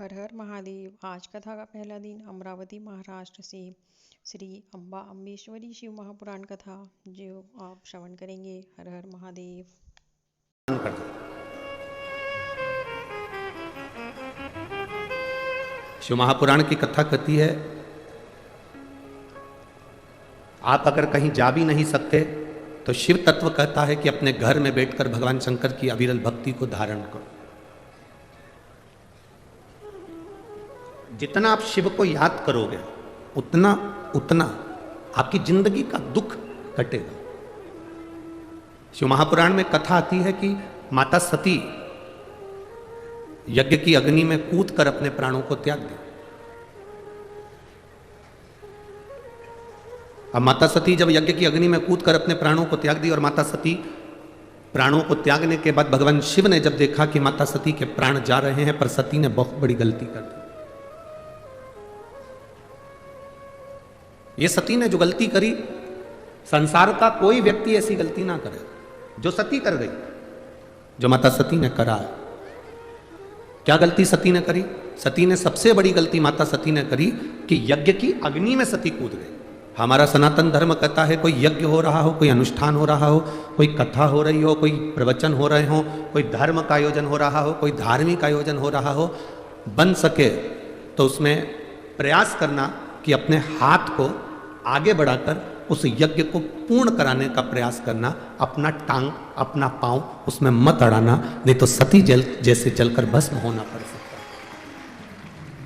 हर हर महादेव। आज कथा का पहला दिन अमरावती महाराष्ट्र से श्री अम्बा अम्बेश्वरी शिव महापुराण कथा जो आप श्रवण करेंगे। हर हर महादेव। शिव महापुराण की कथा कहती है, आप अगर कहीं जा भी नहीं सकते तो शिव तत्व कहता है कि अपने घर में बैठकर भगवान शंकर की अविरल भक्ति को धारण करो। जितना आप शिव को याद करोगे उतना उतना आपकी जिंदगी का दुख कटेगा। शिव महापुराण में कथा आती है कि माता सती यज्ञ की अग्नि में कूदकर अपने प्राणों को त्याग दी। अब माता सती जब यज्ञ की अग्नि में कूदकर अपने प्राणों को त्याग दी और माता सती प्राणों को त्यागने के बाद भगवान शिव ने जब देखा कि माता सती के प्राण जा रहे हैं, पर सती ने बहुत बड़ी गलती कर दी। ये सती ने जो गलती करी, संसार का कोई व्यक्ति ऐसी गलती ना करे जो सती कर गई, जो माता सती ने करा। क्या गलती सती ने करी? सती ने सबसे बड़ी गलती माता सती ने करी कि यज्ञ की अग्नि में सती कूद गई। हमारा सनातन धर्म कहता है कोई यज्ञ हो रहा हो, कोई अनुष्ठान हो रहा हो, कोई कथा हो रही हो, कोई प्रवचन हो रहे हो, कोई धर्म का आयोजन हो रहा हो, कोई धार्मिक आयोजन हो रहा हो, बन सके तो उसमें प्रयास करना कि अपने हाथ को आगे बढ़ाकर उस यज्ञ को पूर्ण कराने का प्रयास करना, अपना टांग अपना पांव उसमें मत अड़ाना, नहीं तो सती जल जैसे जलकर भस्म होना पड़ सकता है।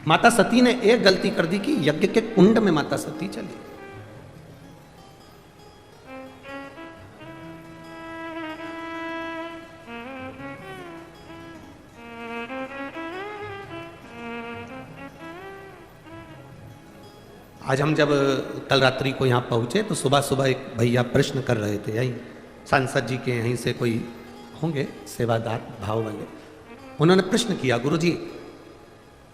माता सती ने एक गलती कर दी कि यज्ञ के कुंड में माता सती चली। आज हम जब कल रात्रि को यहाँ पहुँचे तो सुबह सुबह एक भैया प्रश्न कर रहे थे, यही सांसद जी के यहीं से कोई होंगे सेवादार भाव वाले। उन्होंने प्रश्न किया, गुरुजी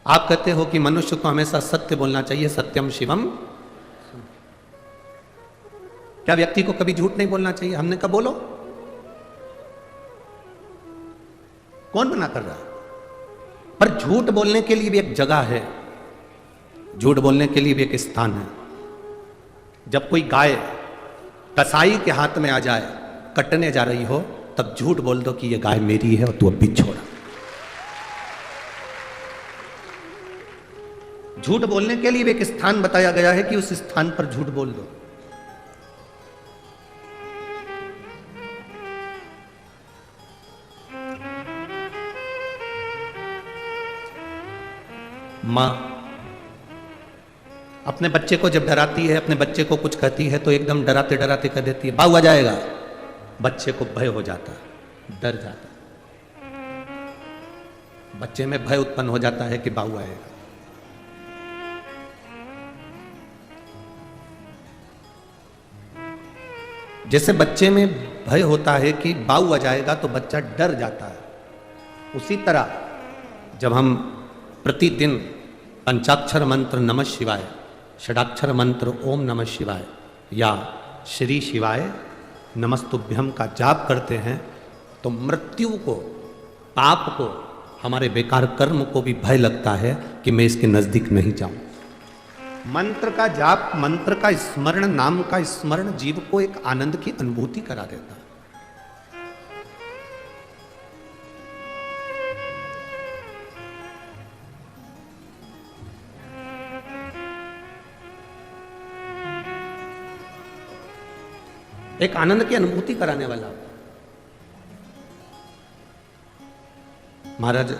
आप कहते हो कि मनुष्य को हमेशा सत्य बोलना चाहिए, सत्यम शिवम, क्या व्यक्ति को कभी झूठ नहीं बोलना चाहिए? हमने कहा बोलो। कौन मना कर रहा है? पर झूठ बोलने के लिए भी एक जगह है, झूठ बोलने के लिए भी एक स्थान है। जब कोई गाय कसाई के हाथ में आ जाए, कटने जा रही हो, तब झूठ बोल दो कि ये गाय मेरी है और तू अब भी छोड़। झूठ बोलने के लिए भी एक स्थान बताया गया है कि उस स्थान पर झूठ बोल दो। मां अपने बच्चे को जब डराती है, अपने बच्चे को कुछ कहती है तो एकदम डराते डराते कह देती है बाऊ आ जाएगा। बच्चे को भय हो जाता है, डर जाता है, बच्चे में भय उत्पन्न हो जाता है कि बाऊ आएगा। जैसे बच्चे में भय होता है कि बाऊ आ जाएगा तो बच्चा डर जाता है, उसी तरह जब हम प्रतिदिन पंचाक्षर मंत्र नमः शिवाय, षडाक्षर मंत्र ओम नमः शिवाय या श्री शिवाय नमस्तुभ्यम का जाप करते हैं तो मृत्यु को, पाप को, हमारे बेकार कर्म को भी भय लगता है कि मैं इसके नजदीक नहीं जाऊं। मंत्र का जाप, मंत्र का स्मरण, नाम का स्मरण जीव को एक आनंद की अनुभूति करा देता है। एक आनंद की अनुभूति कराने वाला। महाराज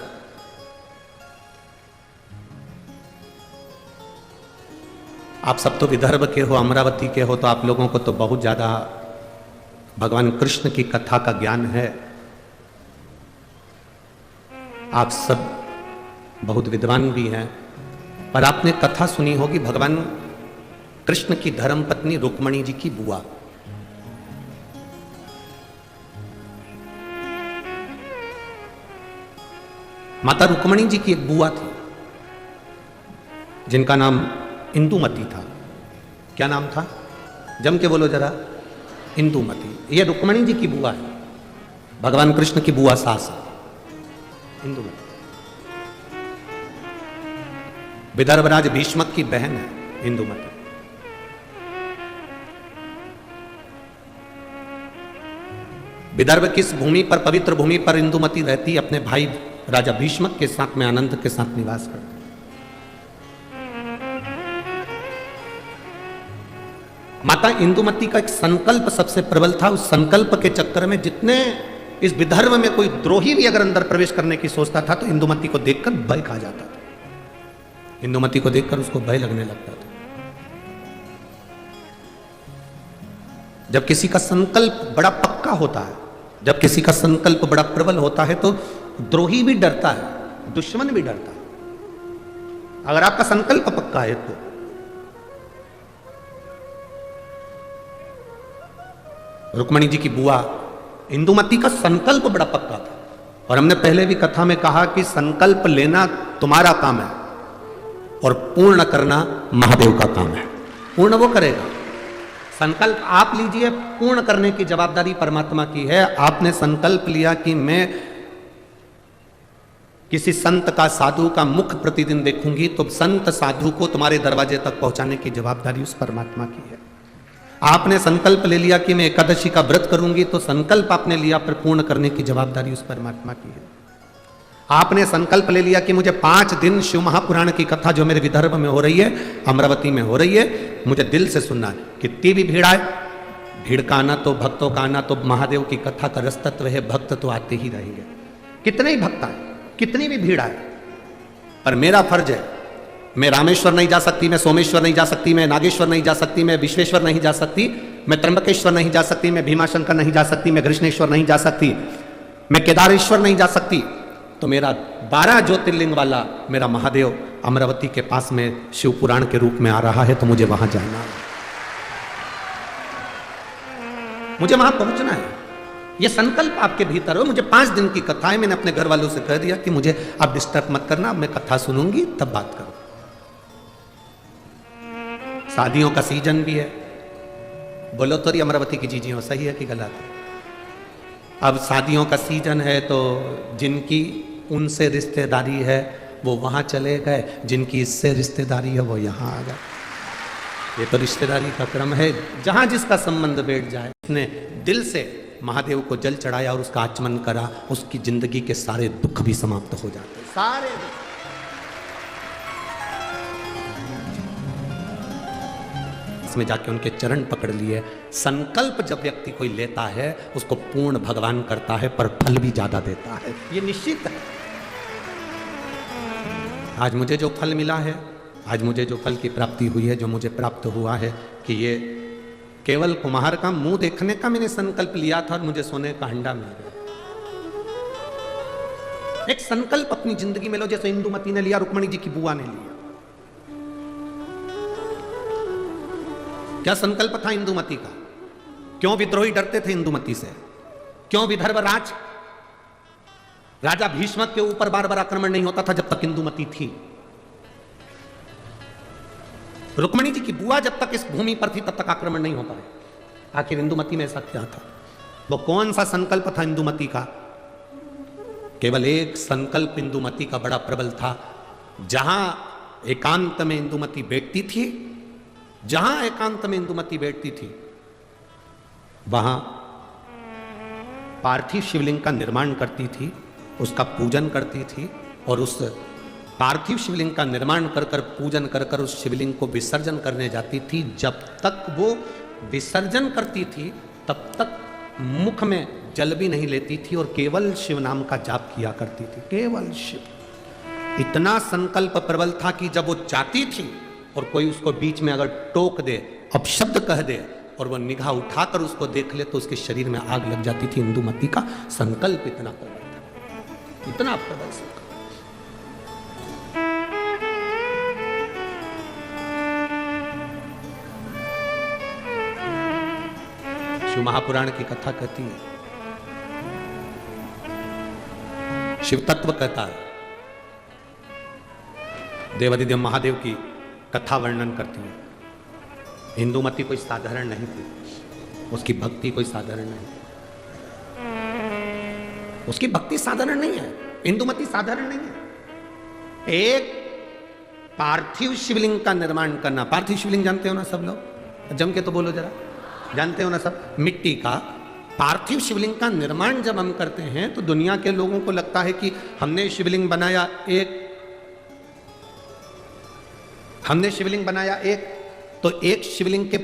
आप सब तो विदर्भ के हो, अमरावती के हो, तो आप लोगों को तो बहुत ज्यादा भगवान कृष्ण की कथा का ज्ञान है। आप सब बहुत विद्वान भी हैं, पर आपने कथा सुनी होगी भगवान कृष्ण की धर्मपत्नी रुक्मणी जी की बुआ। माता रुक्मणी जी की एक बुआ थी जिनका नाम इंदुमती था। क्या नाम था? जम के बोलो जरा। इंदुमती। ये रुक्मणी जी की बुआ है, भगवान कृष्ण की बुआ सास है इंदुमती। विदर्भराज भीष्मक की बहन है इंदुमती। विदर्भ किस भूमि पर, पवित्र भूमि पर इंदुमती रहती, अपने भाई राजा भीष्मक के साथ में आनंद के साथ निवास करती। माता इंदुमती का एक संकल्प सबसे प्रबल था। उस संकल्प के चक्कर में जितने इस विदर्भ में कोई द्रोही भी अगर अंदर प्रवेश करने की सोचता था तो इंदुमती को देखकर भय खा जाता था, इंदुमती को देखकर उसको भय लगने लगता था। जब किसी का संकल्प बड़ा पक्का होता है, जब किसी का संकल्प बड़ा प्रबल होता है तो द्रोही भी डरता है, दुश्मन भी डरता है। अगर आपका संकल्प पक्का है तो रुक्मणी जी की बुआ इंदुमती का संकल्प बड़ा पक्का था। और हमने पहले भी कथा में कहा कि संकल्प लेना तुम्हारा काम है और पूर्ण करना महादेव का काम है। पूर्ण वो करेगा, संकल्प आप लीजिए, पूर्ण करने की जवाबदारी परमात्मा की है। आपने संकल्प लिया कि मैं किसी संत का, साधु का मुख प्रतिदिन देखूंगी, तो संत साधु को तुम्हारे दरवाजे तक पहुंचाने की जवाबदारी उस परमात्मा की है। आपने संकल्प ले लिया कि मैं एकादशी का व्रत करूंगी, तो संकल्प आपने लिया पर पूर्ण करने की जवाबदारी उस परमात्मा की है। आपने संकल्प ले लिया कि मुझे 5 दिन शिव महापुराण की कथा जो मेरे विदर्भ में हो रही है, अमरावती में हो रही है, मुझे दिल से सुनना है। कितनी भी भीड़ आए, भीड़ का आना तो, भक्तों का आना तो, महादेव की कथा का रस तत्व है, भक्त तो आते ही रहेंगे। कितने ही भक्त आए, कितनी भी भीड़ आए, पर मेरा फर्ज है, मैं रामेश्वर नहीं जा सकती, मैं सोमेश्वर नहीं जा सकती, मैं नागेश्वर नहीं जा सकती, मैं विश्वेश्वर नहीं जा सकती, मैं त्र्यंबकेश्वर नहीं जा सकती, मैं भीमाशंकर नहीं जा सकती, मैं कृष्णेश्वर नहीं जा सकती, मैं केदारेश्वर नहीं जा सकती, तो मेरा 12 ज्योतिर्लिंग वाला मेरा महादेव अमरावती के पास में शिव पुराण के रूप में आ रहा है, तो मुझे वहां जाना है, मुझे वहां पहुंचना है। यह संकल्प आपके भीतर हो। मुझे 5 दिन की कथा है, मैंने अपने घर वालों से कह दिया कि मुझे आप डिस्टर्ब मत करना, अब मैं कथा सुनूंगी तब बात करूं। शादियों का सीजन भी है, बोलो तो अमरावती की चीजें सही है कि गलत है? अब शादियों का सीजन है तो जिनकी उनसे रिश्तेदारी है वो वहां चले गए, जिनकी इससे रिश्तेदारी है वो यहां आ गए। ये तो रिश्तेदारी का क्रम है, जहां जिसका संबंध बैठ जाए। उसने दिल से महादेव को जल चढ़ाया और उसका आचमन करा, उसकी जिंदगी के सारे दुख भी समाप्त हो जाते, सारे दुख। में जाके उनके चरण पकड़ लिए। संकल्प जब व्यक्ति कोई लेता है उसको पूर्ण भगवान करता है, पर फल भी ज्यादा देता है, ये निश्चित है। आज मुझे जो फल मिला है, आज मुझे जो फल की प्राप्ति हुई है, जो मुझे प्राप्त हुआ है, कि ये केवल कुम्हार का मुंह देखने का मैंने संकल्प लिया था और मुझे सोने का हंडा मिल गया। एक संकल्प अपनी जिंदगी में लो, जैसे इंदुमती ने लिया, रुक्मणी जी की बुआ ने लिया। क्या संकल्प था इंदुमती का? क्यों विद्रोही डरते थे इंदुमती से? क्यों विदर्भ राजा भीष्मक के ऊपर बार बार आक्रमण नहीं होता था जब तक इंदुमती थी? रुक्मणी जी की बुआ जब तक इस भूमि पर थी तब तक आक्रमण नहीं होता है। आखिर इंदुमती में ऐसा क्या था? वो कौन सा संकल्प था इंदुमती का? केवल एक संकल्प इंदुमती का बड़ा प्रबल था। जहां एकांत में इंदुमती बैठती थी, जहां एकांत में इंदुमती बैठती थी, वहां पार्थिव शिवलिंग का निर्माण करती थी, उसका पूजन करती थी, और उस पार्थिव शिवलिंग का निर्माण कर कर, पूजन कर कर उस शिवलिंग को विसर्जन करने जाती थी। जब तक वो विसर्जन करती थी तब तक मुख में जल भी नहीं लेती थी और केवल शिव नाम का जाप किया करती थी, केवल शिव। इतना संकल्प प्रबल था कि जब वो चाहती थी और कोई उसको बीच में अगर टोक दे, अपशब्द कह दे, और वो निगाह उठाकर उसको देख ले तो उसके शरीर में आग लग जाती थी। इंदुमती का संकल्प इतना प्रबल था, इतना प्रबल संकल्प। शिव महापुराण की कथा कहती है, शिव तत्व कहता है, देवादिदेव महादेव की कथा वर्णन करती है। इंदुमती कोई साधारण नहीं थी, उसकी भक्ति कोई साधारण नहीं, उसकी भक्ति साधारण नहीं है। इंदुमती साधारण नहीं है। एक पार्थिव शिवलिंग का निर्माण करना। पार्थिव शिवलिंग जानते हो ना सब लोग, जम के तो बोलो जरा, जानते हो ना सब, मिट्टी का पार्थिव शिवलिंग का निर्माण जब हम करते हैं तो दुनिया के लोगों को लगता है कि हमने शिवलिंग बनाया एक, तो एक शिवलिंग के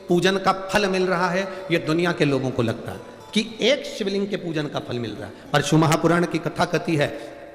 पूजन का फल मिल रहा है। ये दुनिया के लोगों को लगता है कि एक शिवलिंग के पूजन का फल मिल रहा है, पर शिव महापुराण की कथा कहती है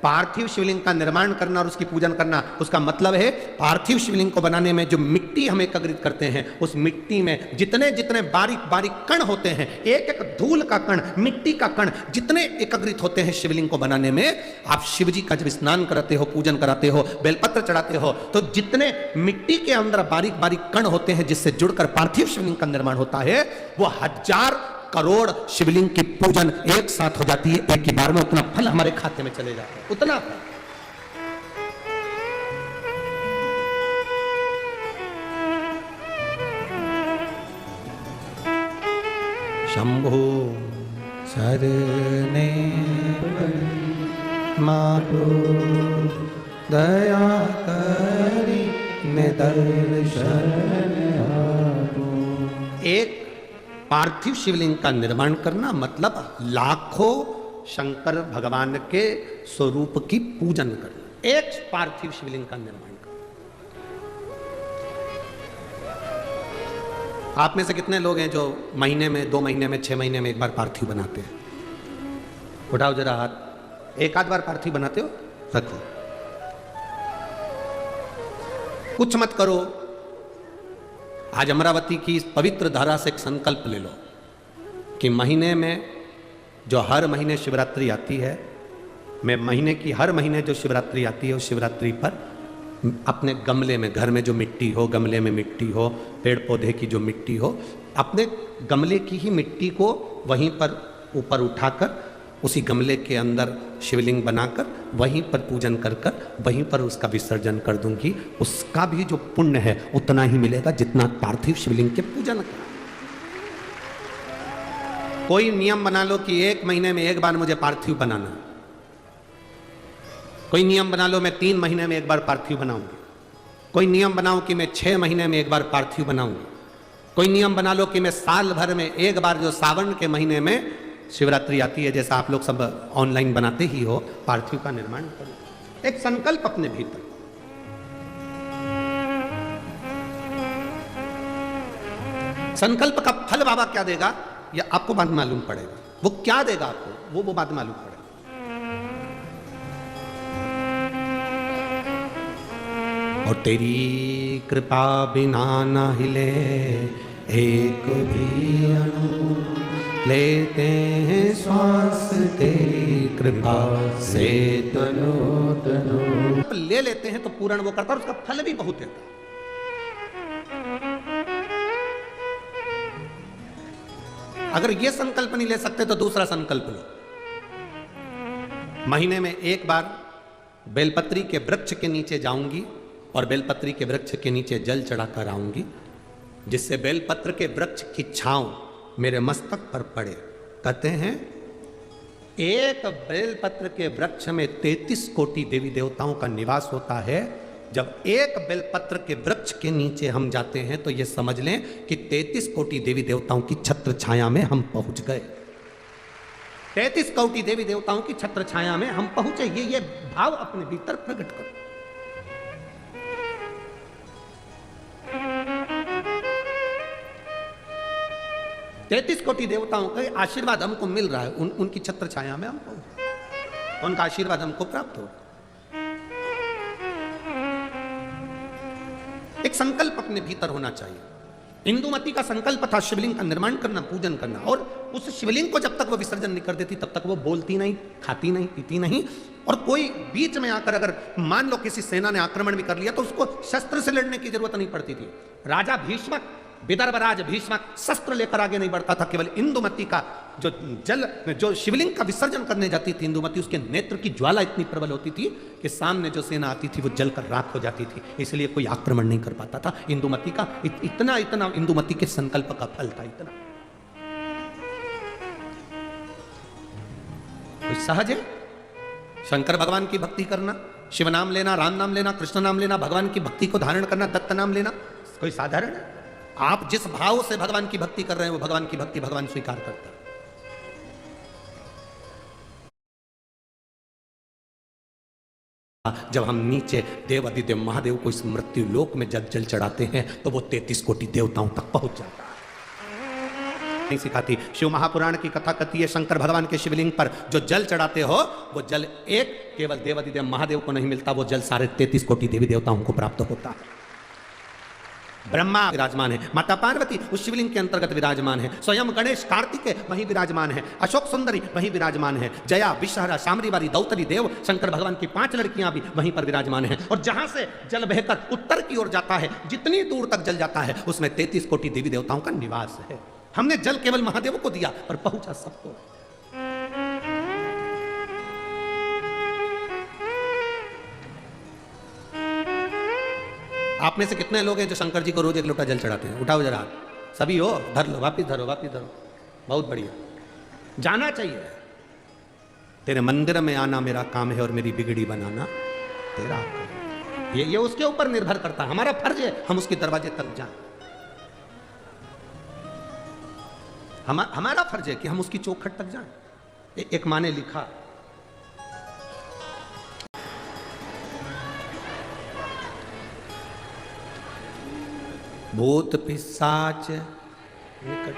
पार्थिव शिवलिंग का निर्माण करना और उसकी पूजन करना, उसका मतलब है पार्थिव शिवलिंग को बनाने में जो मिट्टी हम एकत्रित करते हैं, उस मिट्टी में जितने जितने बारीक बारीक कण होते हैं, एक एक धूल का कण, मिट्टी का कण जितने एकत्रित होते हैं शिवलिंग को बनाने में, आप शिव जी का जब स्नान कराते हो, पूजन कराते हो, बेलपत्र चढ़ाते हो, तो जितने मिट्टी के अंदर बारीक बारीक कण होते हैं जिससे जुड़कर पार्थिव शिवलिंग का निर्माण होता है, वो 1000 करोड़ शिवलिंग की पूजन एक साथ हो जाती है एक ही बार में। उतना फल हमारे खाते में चले जाता है, उतना फल। शंभो सरने मातो दया करी ने दर्शन एक पार्थिव शिवलिंग का निर्माण करना मतलब लाखों शंकर भगवान के स्वरूप की पूजन करना, एक पार्थिव शिवलिंग का निर्माण करना। आप में से कितने लोग हैं जो महीने में, 2 महीने में, 6 महीने में एक बार पार्थिव बनाते हैं? उठाओ जरा हाथ। एक आध बार पार्थिव बनाते हो? रखो, कुछ मत करो। आज अमरावती की इस पवित्र धारा से एक संकल्प ले लो कि महीने में जो हर महीने शिवरात्रि आती है, मैं महीने की हर महीने जो शिवरात्रि आती है उस शिवरात्रि पर अपने गमले में, घर में जो मिट्टी हो, गमले में मिट्टी हो, पेड़ पौधे की जो मिट्टी हो, अपने गमले की ही मिट्टी को वहीं पर ऊपर उठाकर उसी गमले के अंदर शिवलिंग बनाकर वहीं पर पूजन कर कर वहीं पर उसका विसर्जन कर दूंगी। उसका भी जो पुण्य है उतना ही मिलेगा जितना पार्थिव शिवलिंग के पूजन का। कोई नियम बना लो कि 1 महीने में एक बार मुझे पार्थिव बनाना। कोई नियम बना लो मैं 3 महीने में एक बार पार्थिव बनाऊंगी। कोई नियम बनाओ कि मैं 6 महीने में एक बार पार्थिव बनाऊंगी। कोई नियम बना लो कि मैं साल भर में एक बार, जो सावन के महीने में शिवरात्रि आती है, जैसा आप लोग सब ऑनलाइन बनाते ही हो, पार्थिव का निर्माण करो। एक संकल्प अपने भीतर। संकल्प का फल बाबा क्या देगा या आपको बाद मालूम पड़ेगा। वो क्या देगा आपको वो बाद मालूम पड़ेगा। और तेरी कृपा बिना न हिले एक भी अणु, लेते हैं श्वास तेरी कृपा से तनो तनो। ले लेते हैं तो पूर्ण वो करता और उसका फल भी बहुत देता है। अगर ये संकल्प नहीं ले सकते तो दूसरा संकल्प लो। महीने में एक बार बेलपत्री के वृक्ष के नीचे जाऊंगी और बेलपत्री के वृक्ष के नीचे जल चढ़ाकर आऊंगी, जिससे बेलपत्र के वृक्ष की छांव मेरे मस्तक पर पड़े। कहते हैं एक बेलपत्र के वृक्ष में 33 कोटि देवी देवताओं का निवास होता है। जब एक बेलपत्र के वृक्ष के नीचे हम जाते हैं तो ये समझ लें कि 33 कोटि देवी देवताओं की छत्र छाया में हम पहुंच गए। 33 कोटि देवी देवताओं की छत्र छाया में हम पहुंचे। ये भाव अपने भीतर प्रकट करो। तैतीस कोटि देवताओं का आशीर्वाद हमको मिल रहा है। उनकी छत्र छाया में हम पहुंचे, उनका आशीर्वाद हमको प्राप्त हो। एक संकल्प अपने भीतर होना चाहिए। इंदुमती का संकल्प था शिवलिंग का निर्माण करना, पूजन करना, और उस शिवलिंग को जब तक वो विसर्जन नहीं कर देती तब तक वो बोलती नहीं, खाती नहीं, पीती नहीं। और कोई बीच में आकर अगर मान लो किसी सेना ने आक्रमण भी कर लिया तो उसको शस्त्र से लड़ने की जरूरत नहीं पड़ती थी। राजा भीष्मक, विदर्भराज भीष्मक शस्त्र लेकर आगे नहीं बढ़ता था। केवल इंदुमती का जो शिवलिंग का विसर्जन करने जाती थी इंदुमती, उसके नेत्र की ज्वाला इतनी प्रबल होती थी कि सामने जो सेना आती थी वो जलकर राख हो जाती थी। इसलिए कोई आक्रमण नहीं कर पाता था। इंदुमती का इतना इंदुमती के संकल्प का फल था। इतना कोई सहज है शंकर भगवान की भक्ति करना, शिव नाम लेना, राम नाम लेना, कृष्ण नाम लेना, भगवान की भक्ति को धारण करना, दत्त नाम लेना कोई साधारण है? आप जिस भाव से भगवान की भक्ति कर रहे हैं वो भगवान की भक्ति भगवान स्वीकार करता है। जब हम नीचे देव अधिदेव महादेव को इस मृत्यु लोक में जल चढ़ाते हैं तो वो 33 कोटि देवताओं तक पहुंच जाता है। नहीं सिखाती। शिव महापुराण की कथा कहती है शंकर भगवान के शिवलिंग पर जो जल चढ़ाते हो वो जल एक केवल देव अधिदेव महादेव को नहीं मिलता, वो जल सारे 33 कोटि देवी देवताओं को प्राप्त होता है। ब्रह्मा विराजमान है, माता पार्वती उस शिवलिंग के अंतर्गत विराजमान है, स्वयं गणेश कार्तिकेय वहीं विराजमान है, अशोक सुंदरी वहीं विराजमान है, जया विषहरा शामरीवारी दौतरी देव शंकर भगवान की 5 लड़कियां भी वहीं पर विराजमान हैं। और जहां से जल बहकर उत्तर की ओर जाता है, जितनी दूर तक जल जाता है उसमें 33 कोटि देवी देवताओं का निवास है। हमने जल केवल महादेव को दिया पर पहुंचा सबको। आप में से कितने लोग हैं जो शंकर जी को रोज 1 लोटा जल चढ़ाते हैं? उठाओ जरा, सभी हो, धर लो, वापिस धरो, वापिस धरो। बहुत बढ़िया, जाना चाहिए। तेरे मंदिर में आना मेरा काम है और मेरी बिगड़ी बनाना तेरा काम। ये उसके ऊपर निर्भर करता है। हमारा फर्ज है हम उसके दरवाजे तक जाएं। हमारा फर्ज है कि हम उसकी चौखट तक जाएं। एक माँ ने लिखा, भूत पिशाच निकट।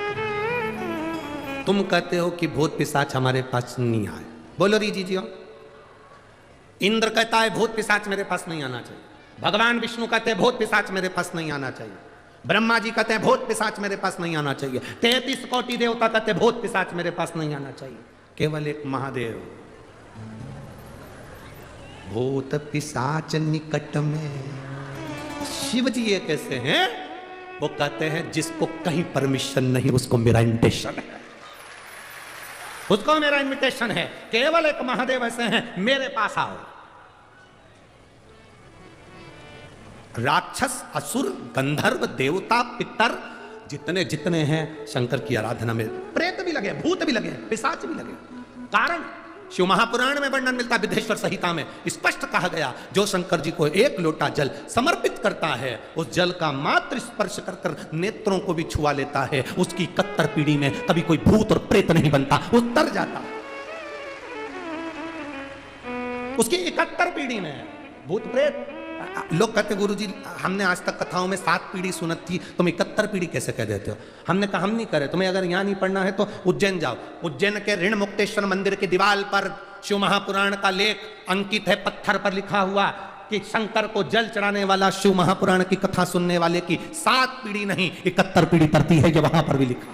तुम कहते हो कि भूत पिशाच हमारे पास नहीं आए, बोलो रीजी जी। इंद्र कहता है भूत पिशाच मेरे पास नहीं आना चाहिए, भगवान विष्णु कहते हैं भूत पिशाच मेरे पास नहीं आना चाहिए, ब्रह्मा जी कहते हैं भूत पिशाच मेरे पास नहीं आना चाहिए, 33 कोटि देवता कहते हैं भूत पिशाच मेरे पास नहीं आना चाहिए। केवल एक महादेव, भूत पिशाच निकट में। शिव जी ये कैसे हैं? वो कहते हैं जिसको कहीं परमिशन नहीं उसको मेरा इन्विटेशन है, उसको मेरा इन्विटेशन है। केवल एक महादेव ऐसे हैं, मेरे पास आओ। राक्षस असुर गंधर्व देवता पितर जितने जितने हैं शंकर की आराधना में, प्रेत भी लगे, भूत भी लगे, पिशाच भी लगे। कारण शिव महापुराण में वर्णन मिलता, विदेश्वर संहिता में स्पष्ट कहा गया, जो शंकर जी को 1 लोटा जल समर्पित करता है उस जल का मात्र स्पर्श कर कर नेत्रों को भी छुआ लेता है, उसकी 71 पीढ़ी में कभी कोई भूत और प्रेत नहीं बनता, वो तर जाता। उसकी 71 पीढ़ी में भूत प्रेत। लोग कहते गुरुजी हमने आज तक कथाओं में 7 पीढ़ी सुनत थी, तुम 71 पीढ़ी कैसे कह देते हो? हमने कहा हम नहीं करे, तुम्हें अगर यहाँ नहीं पढ़ना है तो उज्जैन जाओ। उज्जैन के ऋण मुक्तेश्वर मंदिर की दीवार पर शिव महापुराण का लेख अंकित है, पत्थर पर लिखा हुआ कि शंकर को जल चढ़ाने वाला शिव महापुराण की कथा सुनने वाले की 7 पीढ़ी नहीं 71 पीढ़ी तरती है, जो वहां पर भी लिखा।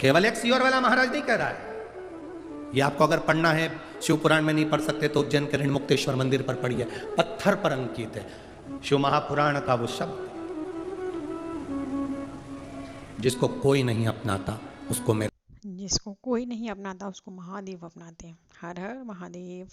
केवल एक सीहोर वाला महाराज नहीं कह रहा है। ये आपको अगर पढ़ना है, शिव पुराण में नहीं पढ़ सकते तो उज्जैन के ऋण मुक्तेश्वर मंदिर पर पढ़िए, पत्थर पर अंकित है शिव महापुराण का वो शब्द। जिसको कोई नहीं अपनाता उसको मैं, जिसको कोई नहीं अपनाता उसको महादेव अपनाते हैं। हर हर महादेव।